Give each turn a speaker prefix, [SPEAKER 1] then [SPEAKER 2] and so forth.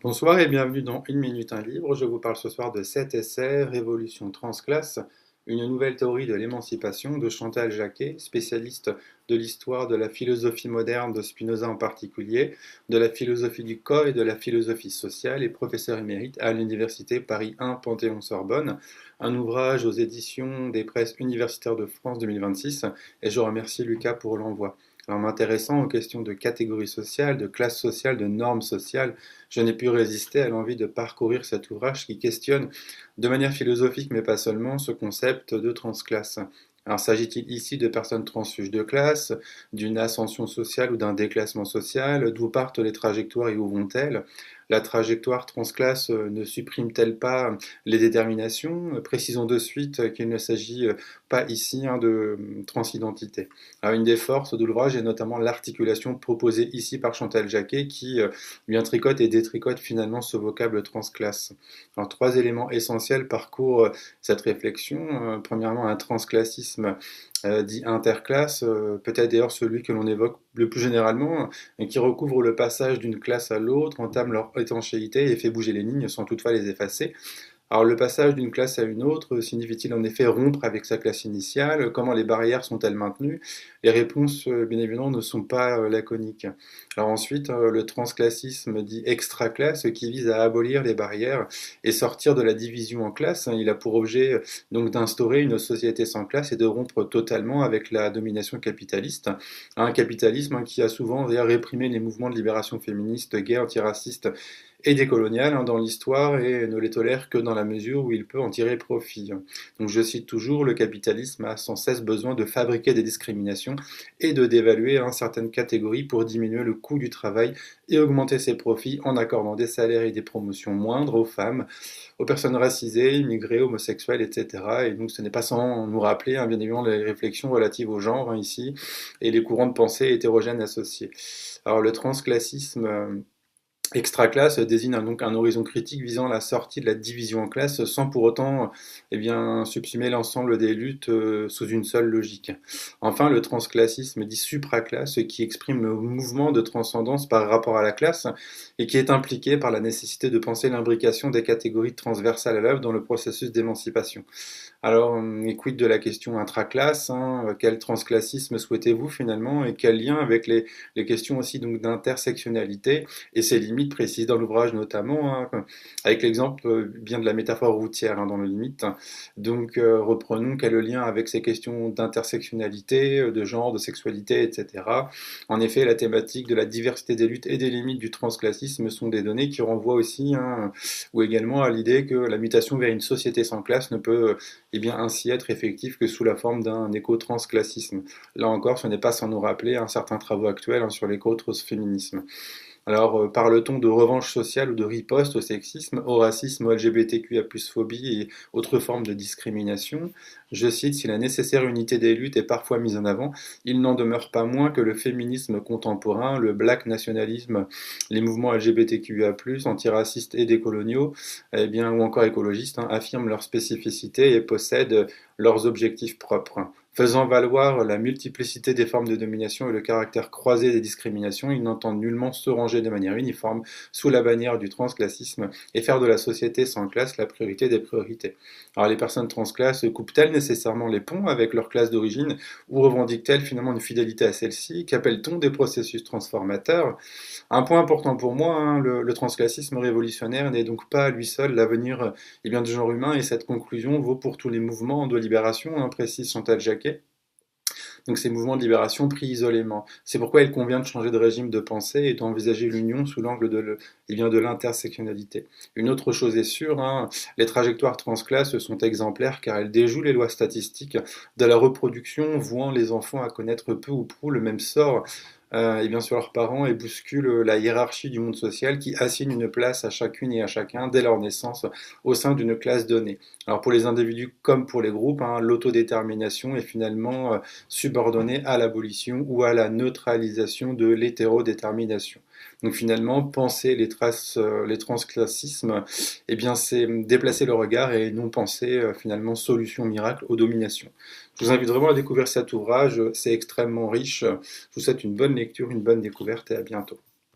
[SPEAKER 1] Bonsoir et bienvenue dans Une minute un livre. Je vous parle ce soir de cet essai, Révolution transclasse, une nouvelle théorie de l'émancipation de Chantal Jacquet, spécialiste de l'histoire de la philosophie moderne de Spinoza en particulier, de la philosophie du corps et de la philosophie sociale et professeur émérite à l'Université Paris 1 Panthéon-Sorbonne, un ouvrage aux éditions des presses universitaires de France 2026 et je remercie Lucas pour l'envoi. En m'intéressant aux questions de catégorie sociale, de classe sociale, de normes sociales, je n'ai pu résister à l'envie de parcourir cet ouvrage qui questionne, de manière philosophique mais pas seulement, ce concept de transclasse. Alors s'agit-il ici de personnes transfuges de classe, d'une ascension sociale ou d'un déclassement social? D'où partent les trajectoires et où vont-elles? La trajectoire transclasse ne supprime-t-elle pas les déterminations? Précisons de suite qu'il ne s'agit pas ici de transidentité. Alors, une des forces de l'ouvrage est notamment l'articulation proposée ici par Chantal Jacquet qui bien tricote et détricote finalement ce vocable transclasse. Alors, trois éléments essentiels parcourent cette réflexion. Premièrement, un transclassisme dit interclasse, peut-être d'ailleurs celui que l'on évoque le plus généralement, et qui recouvre le passage d'une classe à l'autre, entame leur étanchéité et fait bouger les lignes sans toutefois les effacer. Alors le passage d'une classe à une autre signifie-t-il en effet rompre avec sa classe initiale? Comment les barrières sont-elles maintenues? Les réponses, bien évidemment, ne sont pas laconiques. Alors ensuite, le transclassisme dit extra-classe qui vise à abolir les barrières et sortir de la division en classes. Il a pour objet donc d'instaurer une société sans classe et de rompre totalement avec la domination capitaliste. Un capitalisme qui a souvent d'ailleurs réprimé les mouvements de libération féministe, gays, antiracistes et décolonial dans l'histoire et ne les tolère que dans la mesure où il peut en tirer profit. Donc je cite toujours, le capitalisme a sans cesse besoin de fabriquer des discriminations et de dévaluer certaines catégories pour diminuer le coût du travail et augmenter ses profits en accordant des salaires et des promotions moindres aux femmes, aux personnes racisées, immigrées, homosexuelles, etc. Et donc ce n'est pas sans nous rappeler bien évidemment les réflexions relatives au genre ici et les courants de pensée hétérogènes associés. Alors le transclassisme extra-classe désigne donc un horizon critique visant la sortie de la division en classes sans pour autant subsumer l'ensemble des luttes sous une seule logique. Enfin, le transclassisme dit supraclasse qui exprime le mouvement de transcendance par rapport à la classe et qui est impliqué par la nécessité de penser l'imbrication des catégories transversales à l'œuvre dans le processus d'émancipation. Alors, quid de la question intraclasse, quel transclassisme souhaitez-vous finalement et quel lien avec les questions aussi donc d'intersectionnalité et ses limites précises dans l'ouvrage notamment, avec l'exemple bien de la métaphore routière dans le limite. Donc reprenons quel est le lien avec ces questions d'intersectionnalité, de genre, de sexualité, etc. En effet, la thématique de la diversité des luttes et des limites du transclassisme sont des données qui renvoient aussi, ou également à l'idée que la mutation vers une société sans classe ne peut ainsi être effective que sous la forme d'un éco-transclassisme. Là encore, ce n'est pas sans nous rappeler certains travaux actuels sur l'éco-transféminisme. Alors, parle-t-on de revanche sociale ou de riposte au sexisme, au racisme, au LGBTQIA+, phobie et autres formes de discrimination? Je cite, si la nécessaire unité des luttes est parfois mise en avant, il n'en demeure pas moins que le féminisme contemporain, le black nationalisme, les mouvements LGBTQIA+, antiracistes et décoloniaux, ou encore écologistes, affirment leur spécificité et possèdent leurs objectifs propres. Faisant valoir la multiplicité des formes de domination et le caractère croisé des discriminations, ils n'entendent nullement se ranger de manière uniforme sous la bannière du transclassisme et faire de la société sans classe la priorité des priorités. Alors les personnes transclasses coupent-elles nécessairement les ponts avec leur classe d'origine ou revendiquent-elles finalement une fidélité à celle-ci? Qu'appelle-t-on des processus transformateurs? Un point important pour moi, le transclassisme révolutionnaire n'est donc pas à lui seul l'avenir du genre humain et cette conclusion vaut pour tous les mouvements de libération, précise Chantal Jacquet. Donc ces mouvements de libération pris isolément. C'est pourquoi il convient de changer de régime de pensée et d'envisager l'union sous l'angle de l'intersectionnalité. Une autre chose est sûre, les trajectoires transclasses sont exemplaires car elles déjouent les lois statistiques de la reproduction, vouant les enfants à connaître peu ou prou le même sort sur leurs parents et bousculent la hiérarchie du monde social qui assigne une place à chacune et à chacun dès leur naissance au sein d'une classe donnée. Alors pour les individus comme pour les groupes, l'autodétermination est finalement subordonnée à l'abolition ou à la neutralisation de l'hétérodétermination. Donc finalement, penser les transclassismes, c'est déplacer le regard et non penser finalement solution miracle aux dominations. Je vous invite vraiment à découvrir cet ouvrage, c'est extrêmement riche. Je vous souhaite une bonne lecture, une bonne découverte et à bientôt.